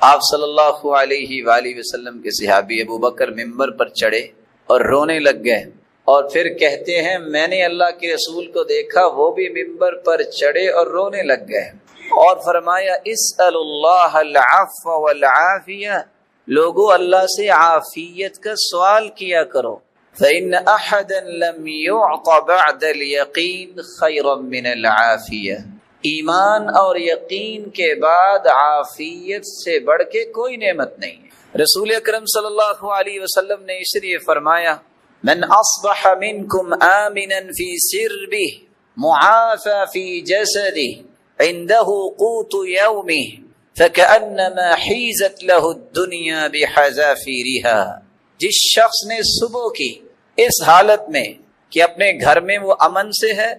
آپ صلی اللہ علیہ وآلہ وسلم کے صحابی ابو بکر ممبر پر چڑھے اور رونے لگ گئے، اور پھر کہتے ہیں میں نے اللہ کے رسول کو دیکھا وہ بھی ممبر پر چڑھے اور رونے لگ گئے، اور فرمایا اسأل اللہ العفو والعافیہ، لوگو اللہ سے عافیت کا سوال کیا کرو، فإن أحدا لم يعط بعد اليقین خیرا من العافیہ، ایمان اور یقین کے بعد عافیت سے بڑھ کے کوئی نعمت نہیں ہے۔ رسول اکرم صلی اللہ علیہ وسلم نے اس لیے فرمایا من اصبح منکم آمنا فی سربہ معافی فی جسدہ عنده قوت یومہ فکأنما حیزت لہ الدنیا بحذافیرها، جس شخص نے صبح کی اس حالت میں کہ اپنے گھر میں وہ امن سے ہے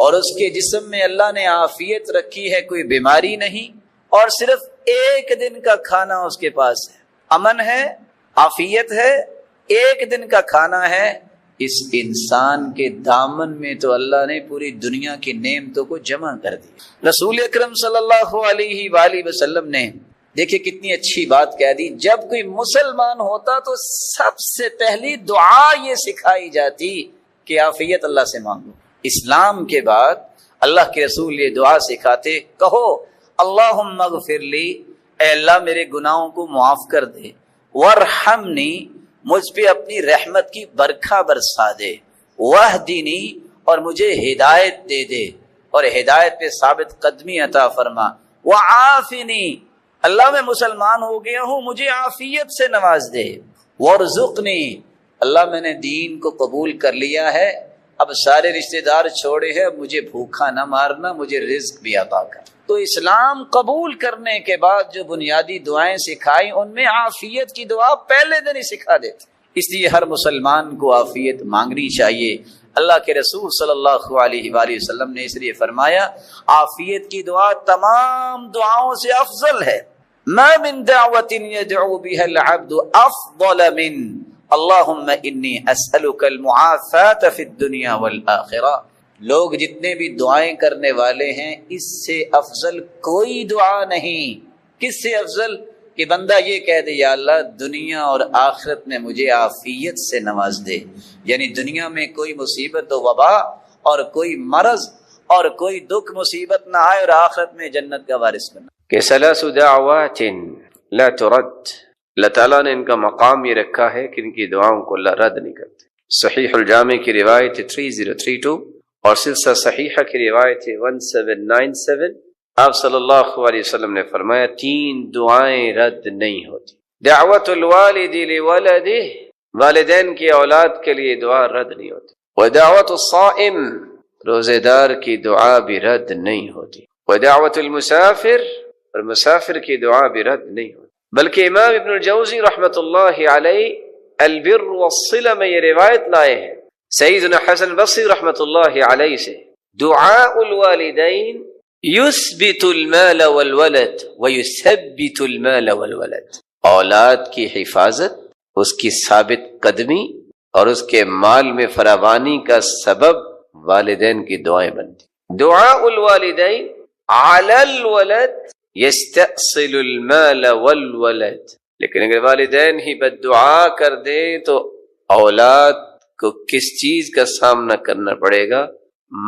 اور اس کے جسم میں اللہ نے عافیت رکھی ہے، کوئی بیماری نہیں، اور صرف ایک دن کا کھانا اس کے پاس ہے، امن ہے، عافیت ہے، ایک دن کا کھانا ہے، اس انسان کے دامن میں تو اللہ نے پوری دنیا کی نعمتوں کو جمع کر دی۔ رسول اکرم صلی اللہ علیہ وآلہ وسلم نے دیکھیں کتنی اچھی بات کہہ دی، جب کوئی مسلمان ہوتا تو سب سے پہلی دعا یہ سکھائی جاتی کہ عافیت اللہ سے مانگو۔ اسلام کے بعد اللہ کے رسول یہ دعا سکھاتے، کہو اللہم اغفر لی، اے اللہ میرے گناہوں کو معاف کر دے، وارحمنی، مجھ پہ اپنی رحمت کی برکھا برسا دے، واہدنی، اور مجھے ہدایت دے دے اور ہدایت پہ ثابت قدمی عطا فرما، وعافنی، اللہ میں مسلمان ہو گیا ہوں مجھے عافیت سے نواز دے، وارزقنی، اللہ میں نے دین کو قبول کر لیا ہے، اب سارے رشتہ دار چھوڑے ہیں، اب مجھے بھوکا نہ مارنا، مجھے رزق بھی عطا کر۔ تو اسلام قبول کرنے کے بعد جو بنیادی دعائیں سکھائیں ان میں عافیت کی دعا پہلے دن ہی سکھا دیتے، اس لیے ہر مسلمان کو عافیت مانگنی چاہیے۔ اللہ کے رسول صلی اللہ علیہ وآلہ وسلم نے اس لیے فرمایا عافیت کی دعا تمام دعاؤں سے افضل ہے، ما من دعوت يدعو بها العبد افضل من اللہم انی اسألک المعافات فی الدنیا والآخرہ، لوگ جتنے بھی دعائیں کرنے والے ہیں اس سے افضل کوئی دعا نہیں۔ کس سے افضل؟ کہ بندہ یہ کہہ دے یا اللہ دنیا اور آخرت میں مجھے عافیت سے نواز دے، یعنی دنیا میں کوئی مصیبت و وبا اور کوئی مرض اور کوئی دکھ مصیبت نہ آئے، اور آخرت میں جنت کا وارث بنا۔ کہ ثلاث دعوات لا ترد، اللہ تعالیٰ نے ان کا مقام یہ رکھا ہے کہ ان کی دعاؤں کو اللہ رد نہیں کرتے۔ صحیح الجامع کی روایت 3032 اور سلسلہ صحیحہ کی روایت 1797، آپ صلی اللہ علیہ وسلم نے فرمایا 3 دعائیں رد نہیں ہوتی۔ دعوت الوالد لولدہ، والدین کی اولاد کے لیے دعا رد نہیں ہوتی، ودعوت الصائم، روزے دار کی دعا بھی رد نہیں ہوتی، ودعوت المسافر، اور مسافر کی دعا بھی رد نہیں ہوتی۔ بلکہ امام ابن الجوزی رحمۃ اللہ علیہ البر والصلہ میں یہ روایت لائے ہیں سیدنا حسن بصری رحمۃ اللہ علیہ سے، دعاء الوالدین یثبت المال والولد ویثبت المال والولد، اولاد کی حفاظت، اس کی ثابت قدمی اور اس کے مال میں فراوانی کا سبب والدین کی دعائیں بنتی۔ دعاء الوالدین علی الولد یستأصل المال والولد، لیکن اگر والدین ہی بد دعا کر دیں تو اولاد کو کس چیز کا سامنا کرنا پڑے گا؟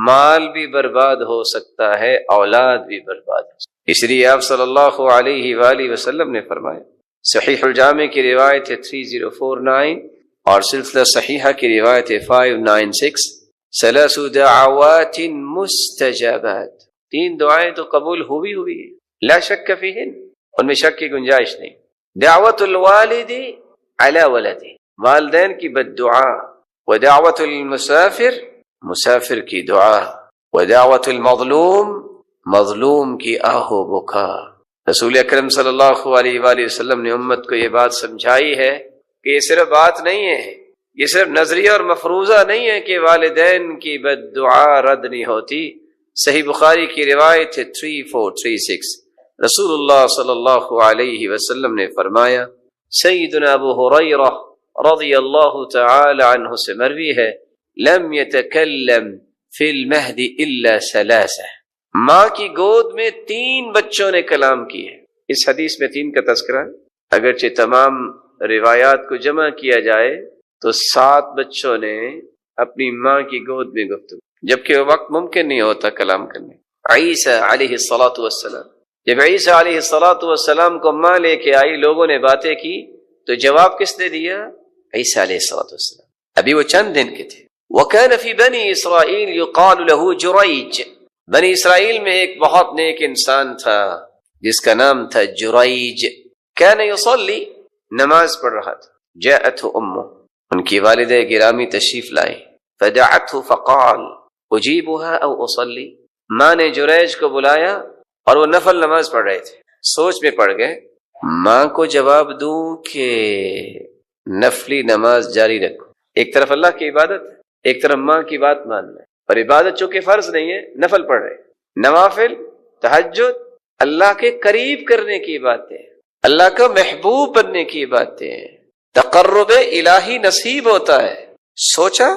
مال بھی برباد ہو سکتا ہے، اولاد بھی برباد ہو سکتا ہے۔ اس لیے آپ صلی اللہ علیہ وآلہ وسلم نے فرمایا، صحیح الجامع کی روایت 3049 اور سلسلہ صحیحہ کی روایت 596، ثلاث دعوات مستجابات، 3 دعائیں تو قبول ہوئی ہیں، لا شک فیہن، ان میں شک کی گنجائش نہیں۔ دعوت الوالد علی ولدہ، والدین کی بد دعا، ودعوت المسافر، مسافر کی دعا، ودعوت المظلوم، مظلوم کی آہ و بکا۔ رسول اکرم صلی اللہ علیہ وآلہ وسلم نے امت کو یہ بات سمجھائی ہے کہ یہ صرف بات نہیں ہے، یہ صرف نظریہ اور مفروضہ نہیں ہے کہ والدین کی بد دعا رد نہیں ہوتی۔ صحیح بخاری کی روایت 3436، رسول اللہ صلی اللہ علیہ وسلم نے فرمایا، سیدنا ابو ہریرہ رضی اللہ تعالی عنہ سے مروی ہے، لم یتکلم فی المہد الا ثلاثہ، ماں کی گود میں 3 بچوں نے کلام کی ہے، اس حدیث میں 3 کا تذکرہ، اگرچہ تمام روایات کو جمع کیا جائے تو 7 بچوں نے اپنی ماں کی گود میں گفتگو، جبکہ وہ وقت ممکن نہیں ہوتا کلام کرنے۔ عیسیٰ علیہ الصلاۃ والسلام، جب عیسیٰ علیہ الصلاۃ والسلام کو ماں لے کے آئی، لوگوں نے باتیں کی، تو جواب کس نے دیا؟ عیسیٰ علیہ الصلاۃ والسلام۔ ابھی وہ چند دن کے تھے۔ وَكَانَ فِي بَنِي إِسْرَائِيلَ يُقَالُ لَهُ جُرَيْج، بنی اسرائیل میں ایک بہت نیک انسان تھا جس کا نام تھا جریج۔ كان يصلي، نماز پڑھ رہا تھا۔ جاءته امه، ان کی والدہ گرامی تشریف لائے۔ فدعته فقال اجیبها او اصلی، ماں نے جریج کو بلایا اور وہ نفل نماز پڑھ رہے تھے، سوچ میں پڑ گئے ماں کو جواب دوں کہ نفلی نماز جاری رکھو۔ ایک طرف اللہ کی عبادت ہے، ایک طرف ماں کی بات ماننا ہے، اور عبادت چونکہ فرض نہیں ہے، نفل پڑھ رہے، نوافل تہجد اللہ کے قریب کرنے کی باتیں، اللہ کا محبوب بننے کی باتیں، تقرب الہی نصیب ہوتا ہے۔ سوچا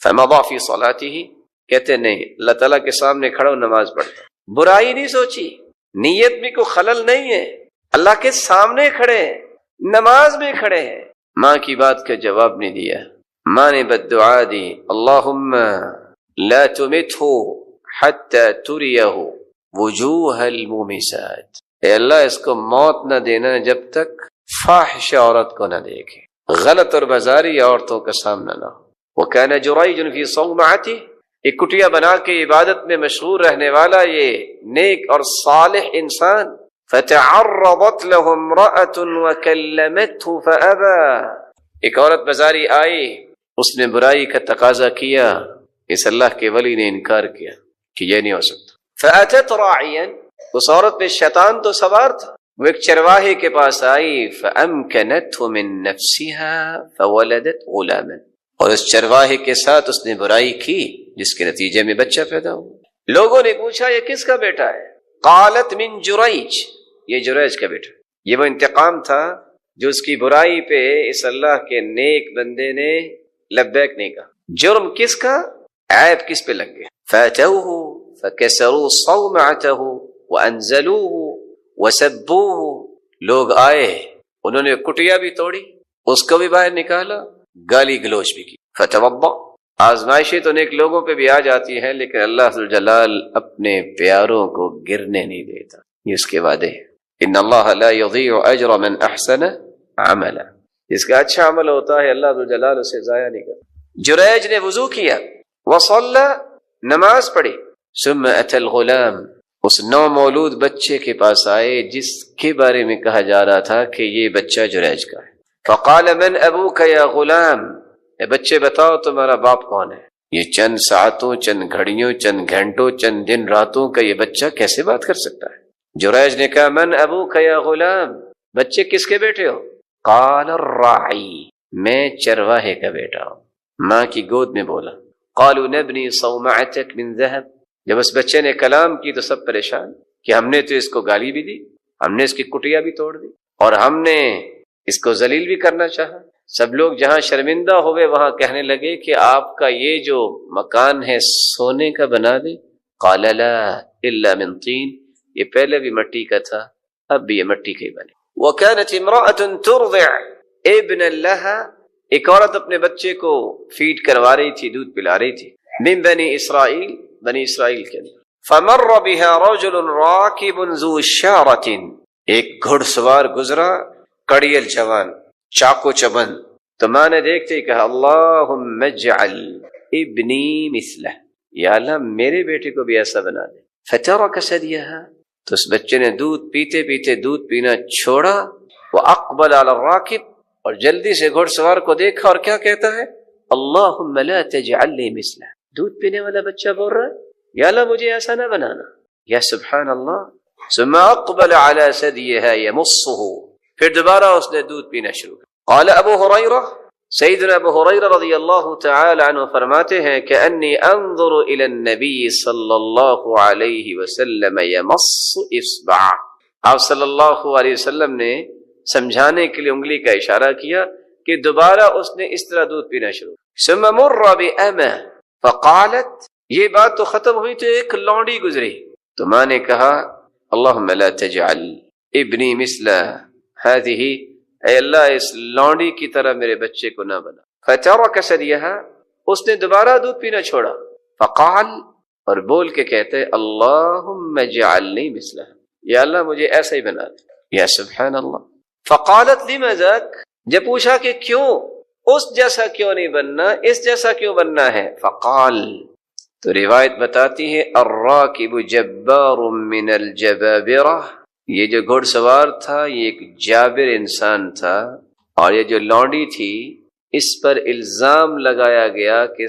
فمضى في صلاته، کہتے نہیں اللہ تعالیٰ کے سامنے کھڑا ہو نماز پڑھتا، برائی نہیں سوچی، نیت میں کوئی خلل نہیں ہے، اللہ کے سامنے کھڑے ہیں، نماز میں کھڑے ہیں، ماں کی بات کا جواب نہیں دیا۔ ماں نے بددعا دی، اللہم لا تمته حتى تريه وجوہ المومسات، اے اللہ اس کو موت نہ دینا جب تک فاحش عورت کو نہ دیکھے، غلط اور بازاری عورتوں کا سامنا نہ ہو۔ وَكَانَ جُرَيْجٌ فِي صَوْمَعَتِهِ، ایک کٹیا بنا کے عبادت میں مشغول رہنے والا یہ نیک اور صالح انسان، فَتَعَرَّضَتْ لَهُ امْرَأَةٌ وَكَلَّمَتْهُ فَأَبَى، ایک عورت بازاری آئی، اس نے برائی کا تقاضا کیا، اس اللہ کے ولی نے انکار کیا کہ یہ نہیں ہو سکتا۔ فَأَتَتْ رَاعِيًا، اس عورت پہ شیطان تو سوار تھا، وہ ایک چرواہے کے پاس آئی، فَأَمْكَنَتْهُ مِن نَفْسِهَا فَوَلَدَتْ غُلَامًا، اور اس چرواہے کے ساتھ اس نے برائی کی جس کے نتیجے میں بچہ پیدا ہوا۔ لوگوں نے پوچھا یہ کس کا بیٹا ہے؟ قالت من جریج، یہ جریج کا بیٹا۔ یہ وہ انتقام تھا جو اس کی برائی پہ اس اللہ کے نیک بندے نے لبیک نہیں کہا۔ جرم کس کا؟ عیب کس پہ لگ گیا؟ فاتوه فكسروا صومعته وانزلوه وسبوه، لوگ آئے انہوں نے کٹیا بھی توڑی، اس کو بھی باہر نکالا، گالی گلوچ بھی کی۔ فتوضا، آزمائشیں تو نیک لوگوں پہ بھی آ جاتی ہیں لیکن اللہ ذوالجلال اپنے پیاروں کو گرنے نہیں دیتا، یہ اس کے وعدے ہیں۔ ان اللہ لا یضیع اجر من احسن عملا، جس کا اچھا عمل ہوتا ہے اللہ ذوالجلال اسے ضائع نہیں کرتا۔ جریج نے وضو کیا، وصلی، نماز پڑھی، ثم اتى الغلام، اس نو مولود بچے کے پاس آئے جس کے بارے میں کہا جا رہا تھا کہ یہ بچہ جریج کا ہے۔ فقال من ابوک یا غلام، اے بچے بتاؤ تمہارا باپ کون ہے؟ یہ چند ساعتوں، چند گھڑیوں، چند گھنٹوں، چند دن راتوں کا یہ بچہ کیسے بات کر سکتا ہے؟ جریج نے کہا من ابوک یا غلام، بچے کس کے بیٹے ہو؟ قال الراعی، میں چرواہے کا بیٹا ہوں، ماں کی گود میں بولا۔ قالوا نبنی صومعتک من ذهب، جب اس بچے نے کلام کی تو سب پریشان کہ ہم نے تو اس کو گالی بھی دی، ہم نے اس کی کٹیا بھی توڑ دی، اور ہم نے اس کو ذلیل بھی کرنا چاہا۔ سب لوگ جہاں شرمندہ ہوئے وہاں کہنے لگے کہ آپ کا یہ جو مکان ہے سونے کا بنا دیں۔ قال لا الا من طین، یہ پہلے بھی مٹی کا تھا، اب بھی یہ مٹی کا ہی بنے۔ وكانت امرأة ترضع ابنا لها، ایک عورت اپنے بچے کو فیڈ کروا رہی تھی، دودھ پلا رہی تھی، من بنی اسرائیل، بنی اسرائیل کے اندر۔ فمر بها رجل راکب ذو شارة، ایک گھڑ سوار گزرا، کڑیل جوان، چاقو چبند، تو ماں نے دیکھتے ہی کہا اللہم اجعل ابنی مثلہ، یا اللہ میرے بیٹے کو بھی ایسا بنا دے۔ فترک ثدیہا، تو اس بچے نے دودھ پیتے پیتے دودھ پینا چھوڑا، واقبل علی الراکب، اور جلدی سے گھڑ سوار کو دیکھا اور کیا کہتا ہے؟ اللہم لا تجعلنی مثلہ، دودھ پینے والا بچہ بول رہا ہے یا اللہ مجھے ایسا نہ بنانا، یا سبحان اللہ۔ ثم اقبل علی ثدیہا یمصہ، پھر دوبارہ اس نے دودھ پینا شروع کیا۔ قال ابو ہریرہ، سیدنا ابو ہریرہ رضی اللہ تعالی عنہ فرماتے ہیں کہ انی انظر الی النبی صلی اللہ علیہ وسلم یمص اصبعہ، آپ صلی اللہ علیہ وسلم نے سمجھانے کے لیے انگلی کا اشارہ کیا کہ دوبارہ اس نے اس طرح دودھ پینا شروع۔ ثم مر بأمہ فقالت، یہ بات تو ختم ہوئی تو ایک لونڈی گزری، تو ماں نے کہا اللہم لا تجعل ابنی مثل هذه، اے اللہ اس لونڈی کی طرح میرے بچے کو نہ بنا۔ فترک ثدیھا، اس نے دوبارہ دودھ پینا چھوڑا۔ فقال، اور بول کے کہتے اللہم اجعلنی مثلہ، یا اللہ مجھے ایسا ہی بنا دے۔ یا سبحان اللہ۔ فقالت لما ذاک، جب پوچھا کہ کیوں، اس جیسا کیوں نہیں بننا، اس جیسا کیوں بننا ہے؟ فقال، تو روایت بتاتی ہے الراکب جبار من الجبابرہ، یہ جو گھڑ سوار تھا یہ ایک جابر انسان تھا، اور یہ جو لونڈی تھی اس پر الزام لگایا گیا کہ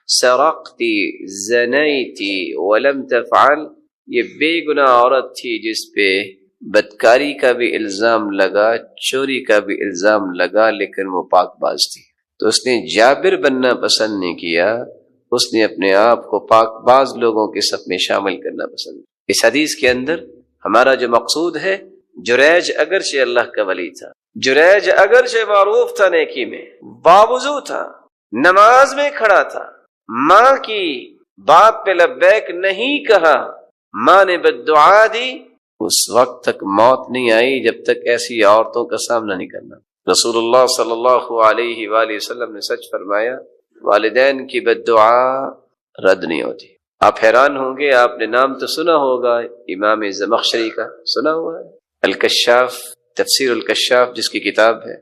سرقتی زنیتی ولم تفعل، یہ بے گناہ عورت تھی جس پہ بدکاری کا بھی الزام لگا، چوری کا بھی الزام لگا، لیکن وہ پاک باز تھی۔ تو اس نے جابر بننا پسند نہیں کیا، اس نے اپنے آپ کو پاک باز لوگوں کے صف میں شامل کرنا پسند کیا۔ اس حدیث کے اندر ہمارا جو مقصود ہے، جریج اگرچہ اللہ کا ولی تھا، جریج اگرچہ معروف تھا نیکی میں، باوضو تھا، نماز میں کھڑا تھا، ماں کی بات پہ لبیک نہیں کہا، ماں نے بددعا دی، اس وقت تک موت نہیں آئی جب تک ایسی عورتوں کا سامنا نہیں کرنا۔ رسول اللہ صلی اللہ علیہ وآلہ وسلم نے سچ فرمایا، والدین کی بددعا رد نہیں ہوتی۔ آپ حیران ہوں گے، آپ نے نام تو سنا ہوگا امام زمخشری کا، سنا ہوا ہے؟ الکشاف، تفسیر الکشاف جس کی کتاب ہے،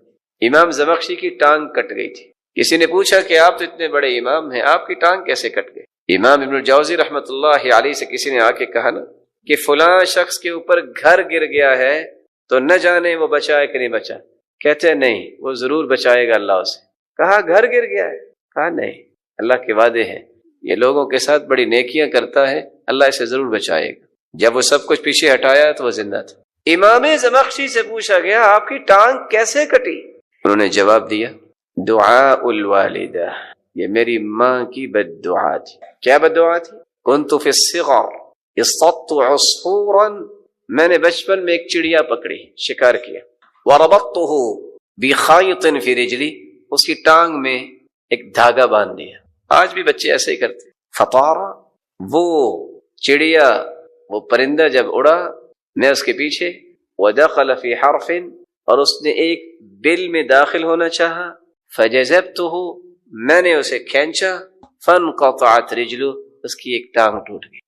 امام زمخشری کی ٹانگ کٹ گئی تھی۔ کسی نے پوچھا کہ آپ تو اتنے بڑے امام ہیں، آپ کی ٹانگ کیسے کٹ گئی؟ امام ابن الجوزی رحمۃ اللہ علیہ سے کسی نے آ کے کہا نا کہ فلاں شخص کے اوپر گھر گر گیا ہے تو نہ جانے وہ بچائے کہ نہیں بچا، کہتے نہیں وہ ضرور بچائے گا اللہ اسے۔ کہا گھر گر گیا ہے، کہا نہیں، اللہ کے وعدے ہیں، یہ لوگوں کے ساتھ بڑی نیکیاں کرتا ہے، اللہ اسے ضرور بچائے گا۔ جب وہ سب کچھ پیچھے ہٹایا تو وہ زندہ تھا۔ امام زمخشری سے پوچھا گیا آپ کی ٹانگ کیسے کٹی؟ انہوں نے جواب دیا دعاء الوالدہ، یہ میری ماں کی بد دعا تھی۔ کیا بد دعا تھی؟ کنت فی الصغر اصطدت عصفورا، میں نے بچپن میں ایک چڑیا پکڑی، شکار کیا، وربطته بخیط فی رجلی، اس کی ٹانگ میں ایک دھاگا باندھ دیا۔ آج بھی بچے ایسے ہی کرتے۔ فطار، وہ چڑیا، وہ پرندہ جب اڑا میں اس کے پیچھے، ودخل فی حرف، اور اس نے ایک بل میں داخل ہونا چاہا، فجذبته، میں نے اسے کھینچا، فانقطعت رجلہ، اس کی ایک ٹانگ ٹوٹ گئی۔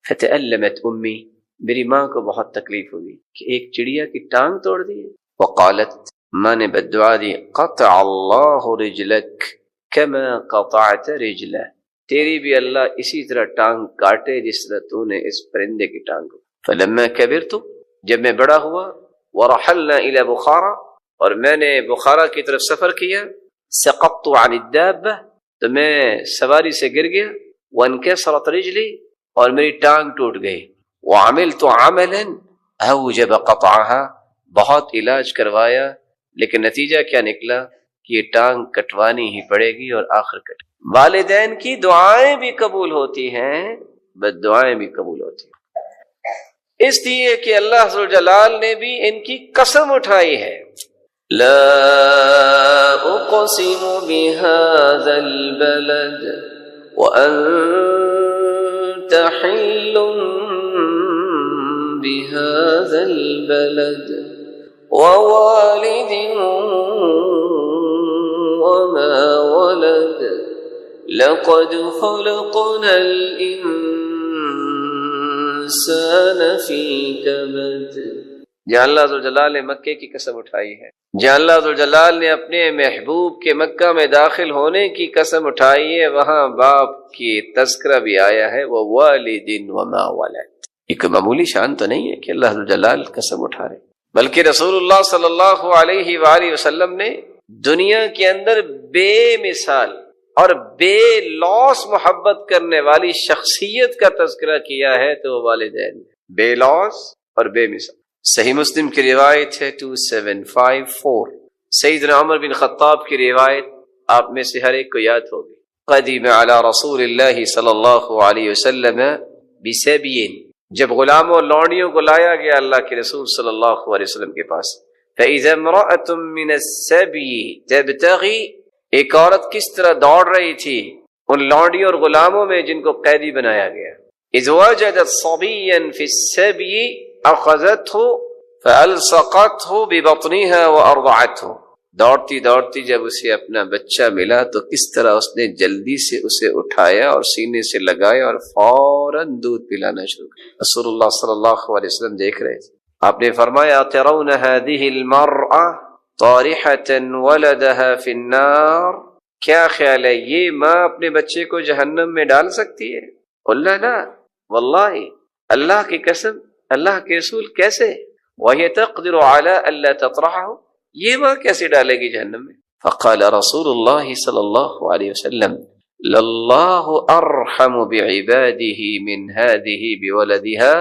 فتألمت امی، میری ماں کو بہت تکلیف ہوئی کہ ایک چڑیا کی ٹانگ توڑ دی۔ وقالت، ماں نے بددعا دی، قطع اللہ رجلک کما قطعت رجلہ، تیری بھی اللہ اسی طرح ٹانگ کاٹے جس طرح تو نے اس پرندے کی ٹانگ کو۔ فلما کبرت، جب میں بڑا ہوا، ورحلنا الى بخارا، اور میں نے بخارا کی طرف سفر کیا، سقطت عن الدابہ، تو میں سواری سے گر گیا، وانکسرت رجلی، اور میری ٹانگ ٹوٹ گئی، وعملت عملا اوجب قطعها، بہت علاج کروایا لیکن نتیجہ کیا نکلا کہ یہ ٹانگ کٹوانی ہی پڑے گی، اور آخر کٹ۔ والدین کی دعائیں بھی قبول ہوتی ہیں، بد دعائیں بھی قبول ہوتی ہیں، اس لیے کہ اللہ ذو الجلال نے بھی ان کی قسم اٹھائی ہے۔ لا اقسم بهذا البلد وانت حل بهذا البلد ووالد وما ولد لقد خلقنا الانسان في كبد۔ جہاں اللہ ذوالجلال نے مکے کی قسم اٹھائی ہے، جہاں اللہ ذوالجلال نے اپنے محبوب کے مکہ میں داخل ہونے کی قسم اٹھائی ہے، وہاں باپ کی تذکرہ بھی آیا ہے، ووالد وما ولد۔ یہ کوئی معمولی شان تو نہیں ہے کہ اللہ ذوالجلال قسم اٹھا رہے، بلکہ رسول اللہ صلی اللہ علیہ وآلہ وسلم نے دنیا کے اندر بے مثال اور بے لوس محبت کرنے والی شخصیت کا تذکرہ کیا ہے تو وہ والدین، بے لوس اور بے مثال۔ صحیح مسلم کی روایت ہے 2754، سیدنا عمر بن خطاب کی روایت آپ میں سے ہر ایک کو یاد ہوگی۔ قدم علی رسول اللہ صلی اللہ علیہ وسلم بسبین، جب غلاموں اور لونڈیوں کو لایا گیا اللہ کے رسول صلی اللہ علیہ وسلم کے پاس، فَإِذَا امْرَأَةٌ مِّنَ السَّبْيِ تَبْتَغِي، ایک عورت کس طرح دوڑ رہی تھی ان لونڈیوں اور غلاموں میں جن کو قیدی بنایا گیا۔ اِذْ وَجَدَتْ صَبِيًّا فِي السَّبْيِ، اخذته فالصقته ببطنها وارضعته، دوڑتی دوڑتی جب اسے اپنا بچہ ملا تو کس طرح اس نے جلدی سے اسے اٹھایا اور سینے سے لگایا اور فوراً دودھ پلانا شروع کیا۔ رسول اللہ صلی اللہ علیہ وسلم دیکھ رہے تھے، آپ نے فرمایا ترون هذه المرأة طارحة ولدها في النار، کیا خیال ہے یہ ماں اپنے بچے کو جہنم میں ڈال سکتی ہے؟ قلنا لا واللہ، اللہ کی قسم، اللہ کے رسول کیسے؟ وہی تقدر علی الا تطرحه، یہ ماں کیسے ڈالے گی جہنم میں؟ فقال رسول اللہ صلی اللہ علیہ وسلم للہ ارحم بعباده من هذه بولدها،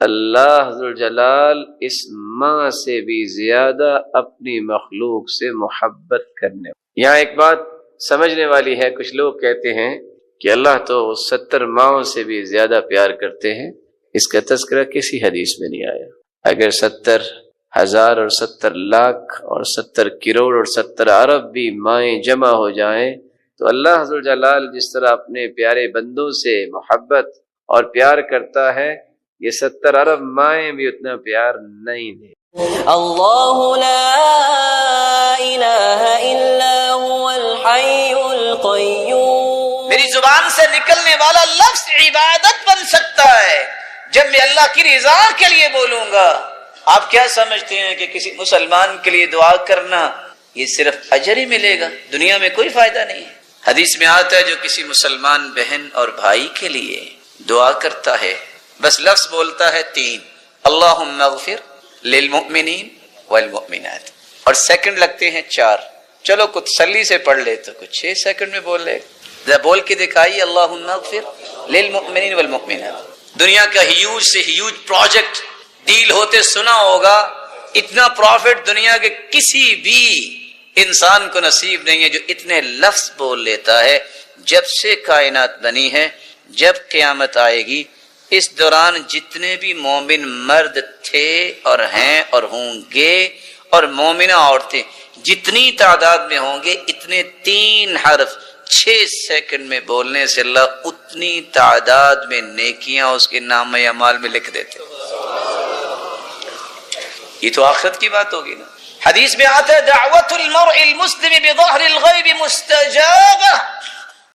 اللہ ذوالجلال اس ماں سے بھی زیادہ اپنی مخلوق سے محبت کرنے۔ یہاں ایک بات سمجھنے والی ہے، کچھ لوگ کہتے ہیں کہ اللہ تو 70 ماؤں سے بھی زیادہ پیار کرتے ہیں، اس کا تذکرہ کسی حدیث میں نہیں آیا۔ اگر 70,000 اور 70 لاکھ اور 70 کروڑ اور 70 ارب بھی مائیں جمع ہو جائیں تو اللہ ذوالجلال جس طرح اپنے پیارے بندوں سے محبت اور پیار کرتا ہے، یہ 70 ارب مائیں بھی اتنا پیار نہیں دیں۔ اللہ لا الہ الا هو الحی القیوم، میری زبان سے نکلنے والا لفظ عبادت بن سکتا ہے جب میں اللہ کی رضا کے لیے بولوں گا۔ آپ کیا سمجھتے ہیں کہ کسی مسلمان کے لیے دعا کرنا یہ صرف اجر ہی ملے گا، دنیا میں کوئی فائدہ نہیں ہے؟ حدیث میں آتا ہے جو کسی مسلمان بہن اور بھائی کے لیے دعا کرتا ہے، بس لفظ بولتا ہے 3 اللہم اغفر للمؤمنین والمؤمنات، اور سیکنڈ لگتے ہیں 4، چلو کچھ تسلی سے پڑھ لے تو کچھ 6 سیکنڈ میں بول لے، بول کے دکھائیے اللہم اغفر للمؤمنین والمؤمنات۔ دنیا کا ہیوج سے ہیوج پروجیکٹ ڈیل ہوتے سنا ہوگا، اتنا پروفٹ دنیا کے کسی بھی انسان کو نصیب نہیں ہے جو اتنے لفظ بول لیتا ہے۔ جب سے کائنات بنی ہے، جب قیامت آئے گی، اس دوران جتنے بھی مومن مرد تھے اور ہیں اور ہوں گے اور مومنہ عورتیں جتنی تعداد میں ہوں گے، اتنے 3 حرف 6 سیکنڈ میں بولنے سے اللہ اتنی تعداد میں نیکیاں اس کے نام اعمال میں لکھ دیتے۔ یہ تو آخرت کی بات ہوگی نا۔ حدیث میں آتا ہے دعوت المرء المسلم بظہر الغیب مستجابہ،